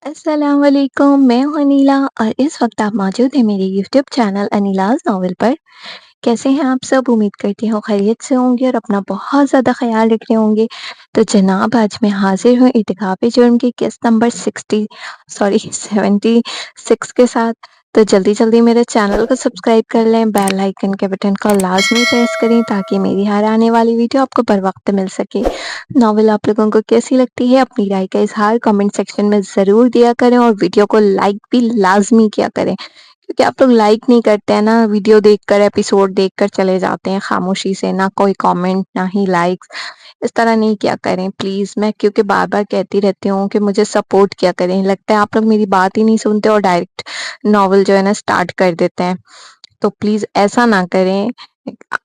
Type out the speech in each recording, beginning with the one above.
السلام علیکم، میں ہوں انیلا اور اس وقت آپ موجود ہیں میرے یوٹیوب چینل انیلاز ناول پر۔ کیسے ہیں آپ سب؟ امید کرتی ہوں خیریت سے ہوں گے اور اپنا بہت زیادہ خیال رکھ رہے ہوں گے۔ تو جناب آج میں حاضر ہوں ارتکاب جرم کی قسط نمبر 76 کے ساتھ۔ تو جلدی جلدی میرے چینل کو سبسکرائب کر لیں، بیل آئیکن کے بٹن کو لازمی پریس کریں تاکہ میری ہر آنے والی ویڈیو آپ کو بر وقت مل سکے۔ ناول آپ لوگوں کو کیسی لگتی ہے اپنی رائے کا اظہار کمنٹ سیکشن میں ضرور دیا کریں اور ویڈیو کو لائک بھی لازمی کیا کریں، کیونکہ آپ لوگ لائک نہیں کرتے ہیں نا، ویڈیو دیکھ کر ایپیسوڈ دیکھ کر چلے جاتے ہیں خاموشی سے، نہ کوئی کامنٹ نہ ہی لائکس۔ اس طرح نہیں کیا کریں پلیز، میں کیونکہ بار بار کہتی رہتی ہوں کہ مجھے سپورٹ کیا کریں۔ لگتا ہے آپ لوگ میری بات ہی نہیں سنتے اور ڈائریکٹ ناول جو ہے نا سٹارٹ کر دیتے ہیں، تو پلیز ایسا نہ کریں۔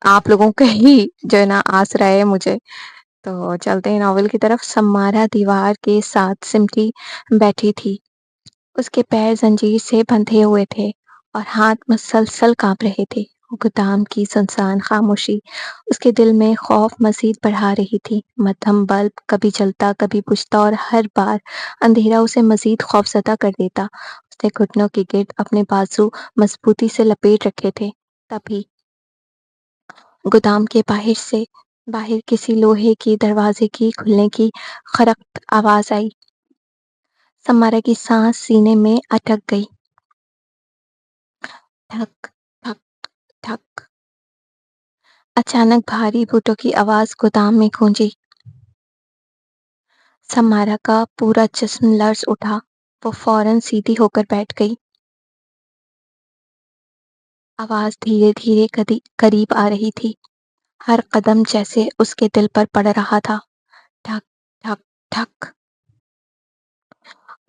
آپ لوگوں کا ہی جو ہے نا آسرا ہے مجھے۔ تو چلتے ہیں ناول کی طرف۔ سمارا دیوار کے ساتھ سمٹی بیٹھی تھی، اس کے پیر زنجیر سے بندھے ہوئے تھے اور ہاتھ مسلسل کانپ رہے تھے۔ گودام کی سنسان خاموشی اس کے دل میں خوف مزید بڑھا رہی تھی۔ مدھم بلب کبھی جلتا کبھی بجھتا اور ہر بار اندھیرا اسے مزید خوفزدہ کر دیتا۔ اس نے گھٹنوں کے گرد اپنے بازو مضبوطی سے لپیٹ رکھے تھے۔ تبھی گودام کے باہر کسی لوہے کے دروازے کی کھلنے کی خرخت آواز آئی۔ سمارا کی سانس سینے میں اٹک گئی۔ ٹھک ٹھک ٹھک۔ اچانک بھاری بوٹوں کی آواز گودام میں گونجی۔ سمارا کا پورا جسم لرز اٹھا، وہ فوراً سیدھی ہو کر بیٹھ گئی۔ آواز دھیرے دھیرے قریب آ رہی تھی، ہر قدم جیسے اس کے دل پر پڑ رہا تھا۔ ٹھک ٹھک ٹھک۔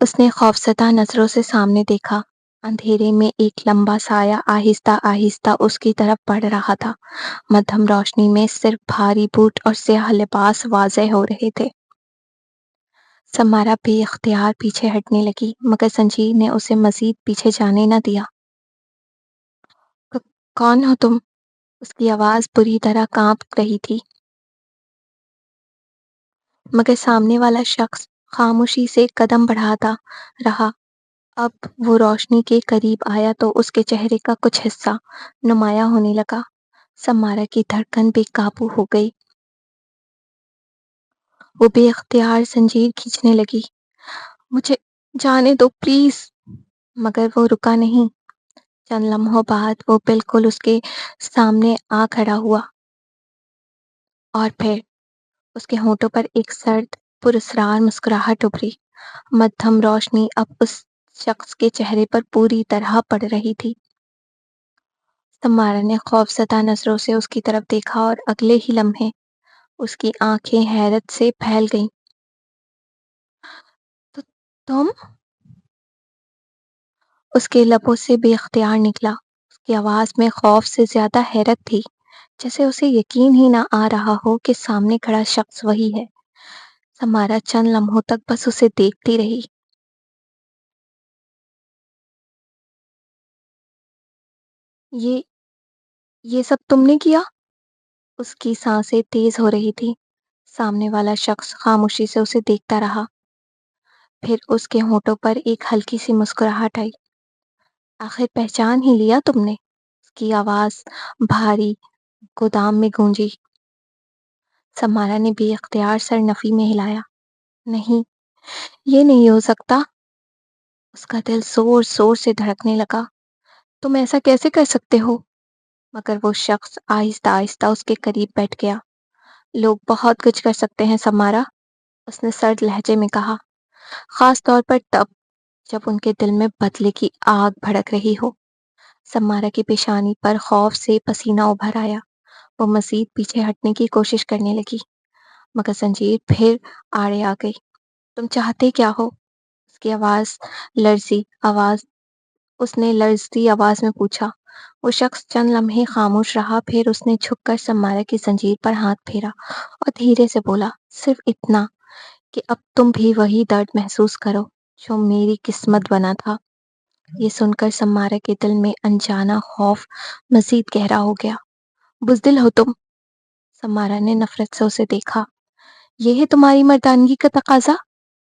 اس نے خوفزدہ نظروں سے سامنے دیکھا۔ اندھیرے میں ایک لمبا سایہ آہستہ آہستہ اس کی طرف بڑھ رہا تھا۔ مدھم روشنی میں صرف بھاری بوٹ اور سیاہ لباس واضح ہو رہے تھے۔ سمارا بے اختیار پیچھے ہٹنے لگی، مگر زنجیر نے اسے مزید پیچھے جانے نہ دیا۔ کون ہو تم؟ اس کی آواز بری طرح کانپ رہی تھی، مگر سامنے والا شخص خاموشی سے قدم بڑھاتا رہا۔ اب وہ روشنی کے قریب آیا تو اس کے چہرے کا کچھ حصہ نمایاں ہونے لگا۔ سمارا کی دھڑکن بے قابو ہو گئی، وہ بے اختیار زنجیر کھینچنے لگی۔ مجھے جانے دو پلیز۔ مگر وہ رکا نہیں۔ چند لمحوں بعد وہ بالکل اس کے سامنے آ کھڑا ہوا، اور پھر اس کے ہونٹوں پر ایک سرد پراسرار مسکراہٹ ابھری۔ مدھم روشنی اب اس شخص کے چہرے پر پوری طرح پڑ رہی تھی۔ سمارا نے خوفزدہ نظروں سے اس کی طرف دیکھا اور اگلے ہی لمحے اس کی آنکھیں حیرت سے پھیل گئیں۔ "تو تم؟" اس کے لبوں سے بے اختیار نکلا۔ اس کی آواز میں خوف سے زیادہ حیرت تھی، جیسے اسے یقین ہی نہ آ رہا ہو کہ سامنے کھڑا شخص وہی ہے۔ سمارا چند لمحوں تک بس اسے دیکھتی رہی۔ یہ یہ سب تم نے کیا؟ اس کی سانسیں تیز ہو رہی تھی۔ سامنے والا شخص خاموشی سے اسے دیکھتا رہا، پھر اس کے ہونٹوں پر ایک ہلکی سی مسکراہٹ آئی۔ آخر پہچان ہی لیا تم نے؟ اس کی آواز بھاری گودام میں گونجی۔ سمارا نے بے اختیار سر نفی میں ہلایا۔ نہیں، یہ نہیں ہو سکتا۔ اس کا دل زور زور سے دھڑکنے لگا۔ تم ایسا کیسے کر سکتے ہو؟ مگر وہ شخص آہستہ آہستہ اس کے قریب بیٹھ گیا۔ لوگ بہت کچھ کر سکتے ہیں سمارا، اس نے سرد لہجے میں کہا، خاص طور پر تب جب ان کے دل میں بدلے کی آگ بھڑک رہی ہو۔ سمارا کی پیشانی پر خوف سے پسینہ ابھر آیا۔ وہ مزید پیچھے ہٹنے کی کوشش کرنے لگی، مگر زنجیر پھر آڑے آ گئی۔ تم چاہتے کیا ہو؟ اس کی اس نے لرزتی آواز میں پوچھا۔ وہ شخص چند لمحے خاموش رہا، پھر اس نے جھک کر سمارا کی زنجیر پر ہاتھ پھیرا اور دھیرے سے بولا، صرف اتنا کہ اب تم بھی وہی درد محسوس کرو جو میری قسمت بنا تھا۔ یہ سن کر سمارا کے دل میں انجانا خوف مزید گہرا ہو گیا۔ بزدل ہو تم؟ سمارا نے نفرت سے اسے دیکھا۔ یہ ہے تمہاری مردانگی کا تقاضا؟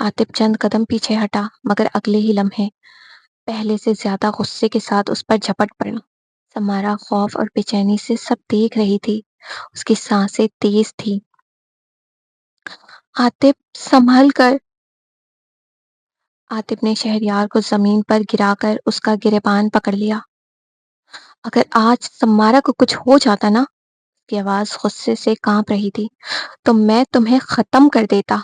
عاطف چند قدم پیچھے ہٹا مگر اگلے ہی لمحے پہلے سے زیادہ غصے کے ساتھ اس پر جھپٹ پڑا۔ سمارا خوف اور بے چینی سے سب دیکھ رہی تھی۔ اس کی سانسیں تیز تھی۔ عاطف سنبھل کر! عاطف نے شہریار کو زمین پر گرا کر اس کا گریبان پکڑ لیا۔ اگر آج سمارا کو کچھ ہو جاتا نا، اس کی آواز غصے سے کانپ رہی تھی، تو میں تمہیں ختم کر دیتا۔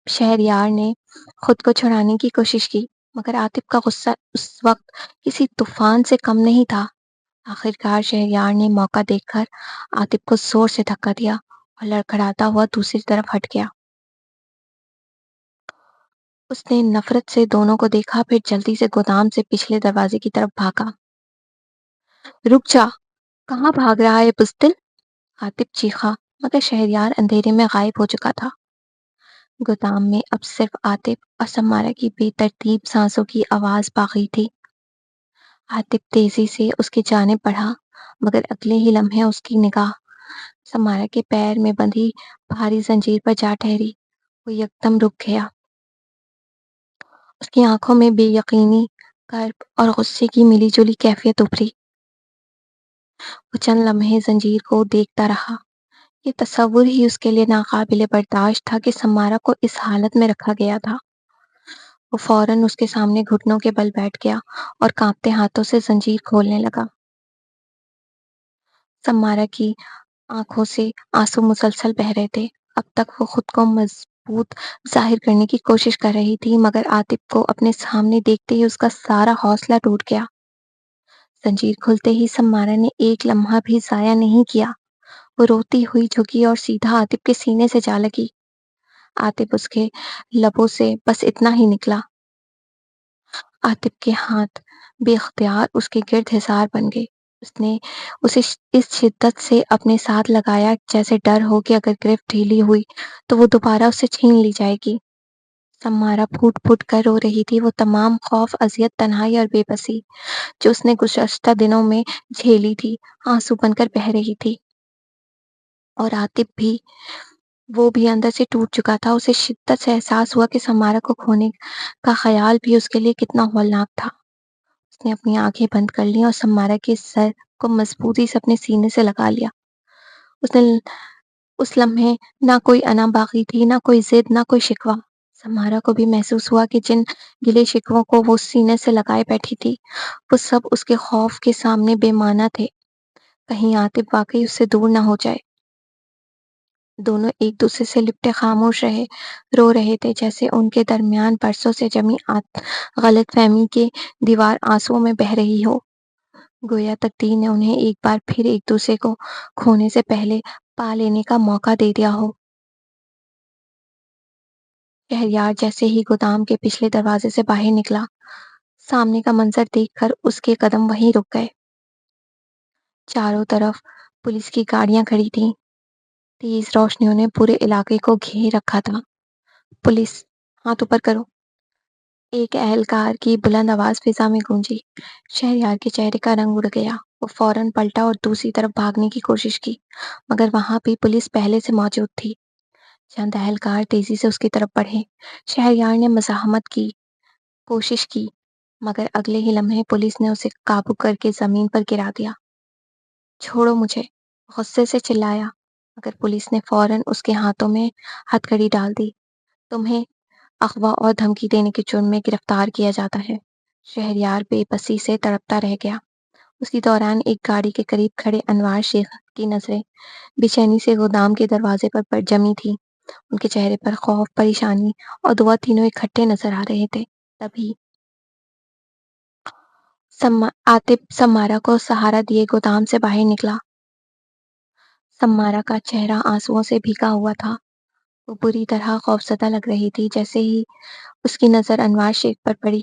شہریار نے خود کو چھڑانے کی کوشش کی مگر عاطف کا غصہ اس وقت کسی طوفان سے کم نہیں تھا۔ آخرکار شہریار نے موقع دیکھ کر عاطف کو زور سے دھکا دیا اور لڑکھڑاتا ہوا دوسری طرف ہٹ گیا۔ اس نے نفرت سے دونوں کو دیکھا، پھر جلدی سے گودام سے پچھلے دروازے کی طرف بھاگا۔ رک جا! کہاں بھاگ رہا ہے بزدل؟ عاطف چیخا مگر شہریار اندھیرے میں غائب ہو چکا تھا۔ گودام میں اب صرف عاطف اور سمارا کی بے ترتیب سانسوں کی آواز باقی تھی۔ عاطف تیزی سے اس کی جانب بڑھا مگر اگلے ہی لمحے اس کی نگاہ سمارا کے پیر میں بندھی بھاری زنجیر پر جا ٹھہری۔ وہ یکدم رک گیا۔ اس کی آنکھوں میں بے یقینی، کرب اور غصے کی ملی جلی کیفیت ابھری۔ وہ چند لمحے زنجیر کو دیکھتا رہا۔ یہ تصور ہی اس کے لیے ناقابل برداشت تھا کہ سمارا کو اس حالت میں رکھا گیا تھا۔ وہ فوراً اس کے سامنے گھٹنوں کے بل بیٹھ گیا اور کانپتے ہاتھوں سے زنجیر کھولنے لگا۔ سمارا کی آنکھوں سے آنسو مسلسل بہہ رہے تھے۔ اب تک وہ خود کو مضبوط ظاہر کرنے کی کوشش کر رہی تھی مگر عاطف کو اپنے سامنے دیکھتے ہی اس کا سارا حوصلہ ٹوٹ گیا۔ زنجیر کھلتے ہی سمارا نے ایک لمحہ بھی ضائع نہیں کیا۔ وہ روتی ہوئی جھکی اور سیدھا عاطف کے سینے سے جا لگی۔ عاطف اس کے لبوں سے بس اتنا ہی نکلا۔ عاطف کے ہاتھ بے اختیار اس کے گرد حصار بن گئے۔ اس نے اسے اس شدت سے اپنے ساتھ لگایا جیسے ڈر ہو کہ اگر گرفت ڈھیلی ہوئی تو وہ دوبارہ اسے چھین لی جائے گی۔ سمارا پھوٹ پھوٹ کر رو رہی تھی۔ وہ تمام خوف، اذیت، تنہائی اور بے بسی جو اس نے گزشتہ دنوں میں جھیلی تھی آنسو بن کر بہہ رہی تھی۔ اور عاطف بھی، وہ بھی اندر سے ٹوٹ چکا تھا۔ اسے شدت سے احساس ہوا کہ سمارا کو کھونے کا خیال بھی اس کے لیے کتنا ہولناک تھا۔ اس نے اپنی آنکھیں بند کر لیں اور سمارا کے سر کو مضبوطی سے اپنے سینے سے لگا لیا۔ اس لمحے نہ کوئی انا باقی تھی، نہ کوئی ضد، نہ کوئی شکوہ۔ سمارا کو بھی محسوس ہوا کہ جن گلے شکووں کو وہ سینے سے لگائے بیٹھی تھی وہ سب اس کے خوف کے سامنے بے معنی تھے۔ کہیں عاطف واقعی اس سے دور نہ ہو جائے۔ دونوں ایک دوسرے سے لپٹے خاموش رہے، رو رہے تھے جیسے ان کے درمیان برسوں سے جمی غلط فہمی کی دیوار آنسوؤں میں بہہ رہی ہو۔ گویا تقدیر نے انہیں ایک بار پھر ایک دوسرے کو کھونے سے پہلے پا لینے کا موقع دے دیا ہو۔ شہریار جیسے ہی گودام کے پچھلے دروازے سے باہر نکلا، سامنے کا منظر دیکھ کر اس کے قدم وہیں رک گئے۔ چاروں طرف پولیس کی گاڑیاں کھڑی تھیں۔ تیز روشنیوں نے پورے علاقے کو گھیر رکھا تھا۔ پولیس! ہاتھ اوپر کرو! ایک اہلکار کی بلند آواز فضا میں گونجی۔ شہریار کے چہرے کا رنگ اڑ گیا۔ وہ فوراً پلٹا اور دوسری طرف بھاگنے کی کوشش کی مگر وہاں بھی پولیس پہلے سے موجود تھی۔ چند اہلکار تیزی سے اس کی طرف بڑھے۔ شہریار نے مزاحمت کی کوشش کی مگر اگلے ہی لمحے پولیس نے اسے قابو کر کے زمین پر گرا دیا۔ چھوڑو مجھے! غصے سے چلایا مگر پولیس نے فوراً اس کے ہاتھوں میں ہتھ کڑی ڈال دی۔ تمہیں اغوا اور دھمکی دینے کے جرم میں گرفتار کیا جاتا ہے۔ شہریار بے بسی سے تڑپتا رہ گیا۔ اسی دوران ایک گاڑی کے قریب کھڑے انوار شیخ کی نظریں بے چینی سے گودام کے دروازے پر جمی تھیں۔ ان کے چہرے پر خوف، پریشانی اور دعا تینوں اکٹھے نظر آ رہے تھے۔ تبھی عاطف سمارا کو سہارا دیے گودام سے باہر نکلا۔ سمارا کا چہرہ آنسوؤں سے بھیگا ہوا تھا۔ وہ بری طرح خوفزدہ لگ رہی تھی۔ جیسے ہی اس کی نظر انوار شیخ پر پڑی،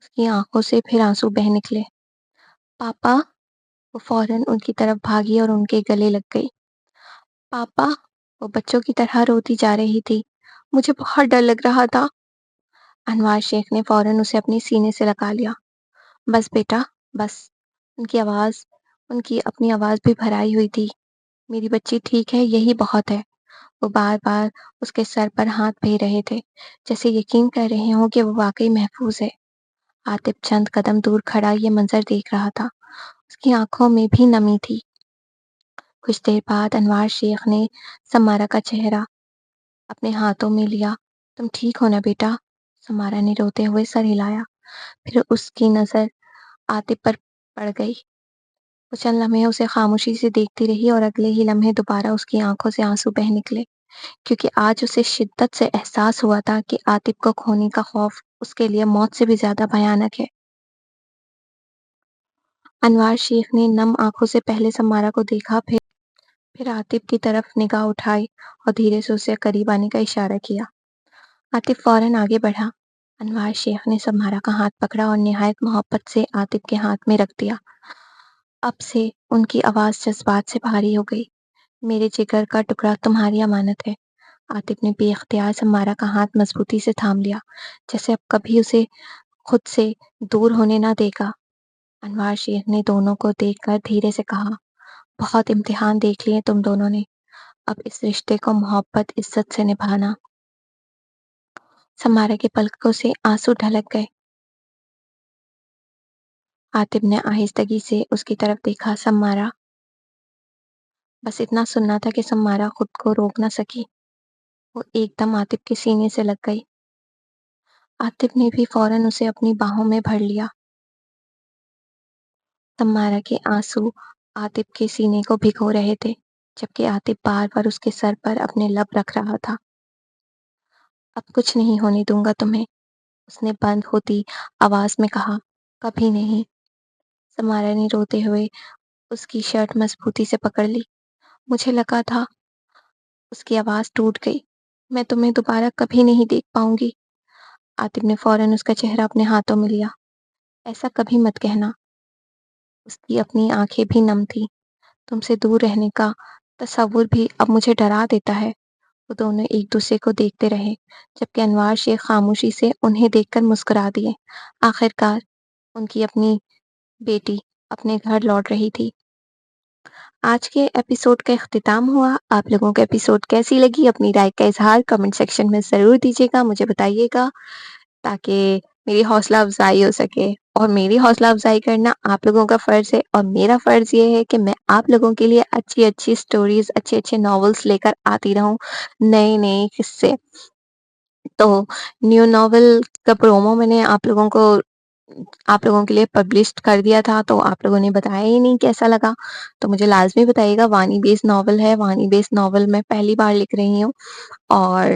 اس کی آنکھوں سے پھر آنسو بہہ نکلے۔ پاپا! وہ فوراً ان کی طرف بھاگی اور ان کے گلے لگ گئی۔ پاپا! وہ بچوں کی طرح روتی جا رہی تھی۔ مجھے بہت ڈر لگ رہا تھا۔ انوار شیخ نے فوراً اسے اپنے سینے سے لگا لیا۔ بس بیٹا، بس! ان کی اپنی آواز بھی بھرائی ہوئی تھی۔ میری بچی ٹھیک ہے، یہی بہت ہے۔ وہ بار-بار اس کے سر پر ہاتھ پھیر رہے تھے، جیسے یقین کر رہے ہوں کہ وہ واقعی محفوظ ہے۔ عاطف چند قدم دور کھڑا یہ منظر دیکھ رہا تھا۔ اس کی آنکھوں میں بھی نمی تھی۔ کچھ دیر بعد انوار شیخ نے سمارا کا چہرہ اپنے ہاتھوں میں لیا۔ تم ٹھیک ہو نا بیٹا؟ سمارا نے روتے ہوئے سر ہلایا۔ پھر اس کی نظر عاطف پر پڑ گئی۔ وہ چند لمحے اسے خاموشی سے دیکھتی رہی اور اگلے ہی لمحے دوبارہ اس کی آنکھوں سے آنسو بہہ نکلے، کیونکہ آج اسے شدت سے احساس ہوا تھا کہ عاطف کو کھونے کا خوف اس کے لیے موت سے بھی زیادہ بھیانک ہے۔ انوار شیخ نے نم آنکھوں سے پہلے سمارا کو دیکھا، پھر عاطف کی طرف نگاہ اٹھائی اور دھیرے سے اسے قریب آنے کا اشارہ کیا۔ عاطف فوراً آگے بڑھا۔ انوار شیخ نے سمارا کا ہاتھ پکڑا اور نہایت محبت سے عاطف کے ہاتھ میں رکھ دیا۔ اب سے ان کی آواز جذبات سے بھاری ہو گئی۔ میرے جگر کا ٹکڑا تمہاری امانت ہے۔ عاطف نے بے اختیار سمارا کا ہاتھ مضبوطی سے تھام لیا، جیسے اب کبھی اسے خود سے دور ہونے نہ دے گا۔ انوار شیخ نے دونوں کو دیکھ کر دھیرے سے کہا، بہت امتحان دیکھ لیے تم دونوں نے، اب اس رشتے کو محبت عزت سے نبھانا۔ سمارا کے پلکوں سے آنسو ڈھلک گئے۔ عاطف نے آہستگی سے اس کی طرف دیکھا۔ سمارا، بس اتنا سننا تھا کہ سمارا خود کو روک نہ سکی۔ وہ ایک دم عاطف کے سینے سے لگ گئی۔ عاطف نے بھی فوراً اسے اپنی باہوں میں بھر لیا۔ سمارا کے آنسو عاطف کے سینے کو بھگو رہے تھے، جبکہ عاطف بار بار اس کے سر پر اپنے لب رکھ رہا تھا۔ اب کچھ نہیں ہونے دوں گا تمہیں، اس نے بند ہوتی آواز میں کہا، کبھی نہیں۔ سمارا نے روتے ہوئے اس کی شرٹ مضبوطی سے پکڑ لی۔ مجھے لگا تھا، اس کی آواز ٹوٹ گئی، میں تمہیں دوبارہ کبھی نہیں دیکھ پاؤں گی۔ عاطف نے فوراً اس کا چہرہ اپنے ہاتھوں میں لیا۔ ایسا کبھی مت کہنا۔ اس کی اپنی آنکھیں بھی نم تھی۔ تم سے دور رہنے کا تصور بھی اب مجھے ڈرا دیتا ہے۔ وہ دونوں ایک دوسرے کو دیکھتے رہے، جبکہ انوار شیخ خاموشی سے انہیں دیکھ کر مسکرا دیے۔ آخرکار ان کی اپنی بیٹی اپنے گھر لوٹ رہی تھی۔ آج کے ایپیسوڈ کا اختتام ہوا۔ آپ لوگوں کو ایپیسوڈ کیسی لگی؟ اپنی رائے کا اظہار کمنٹ سیکشن میں ضرور دیجیے گا، مجھے بتائیے گا، تاکہ میری حوصلہ افزائی ہو سکے۔ اور میری حوصلہ افزائی کرنا آپ لوگوں کا فرض ہے، اور میرا فرض یہ ہے کہ میں آپ لوگوں کے لیے اچھی اچھی سٹوریز، اچھے اچھے ناولس لے کر آتی رہوں، نئے نئے قصے۔ تو نیو ناول کا پرومو میں نے آپ لوگوں کے لیے پبلشڈ کر دیا تھا، تو آپ لوگوں نے بتایا ہی نہیں کیسا لگا، تو مجھے لازمی بتائیے گا۔ وانی بیس ناول ہے، وانی بیس ناول میں پہلی بار لکھ رہی ہوں، اور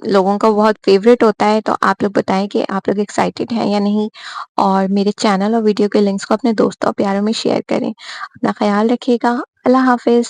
لوگوں کا بہت فیوریٹ ہوتا ہے، تو آپ لوگ بتائیں کہ آپ لوگ ایکسائٹیڈ ہیں یا نہیں، اور میرے چینل اور ویڈیو کے لنکس کو اپنے دوستوں اور پیاروں میں شیئر کریں۔ اپنا خیال رکھیے گا۔ اللہ حافظ۔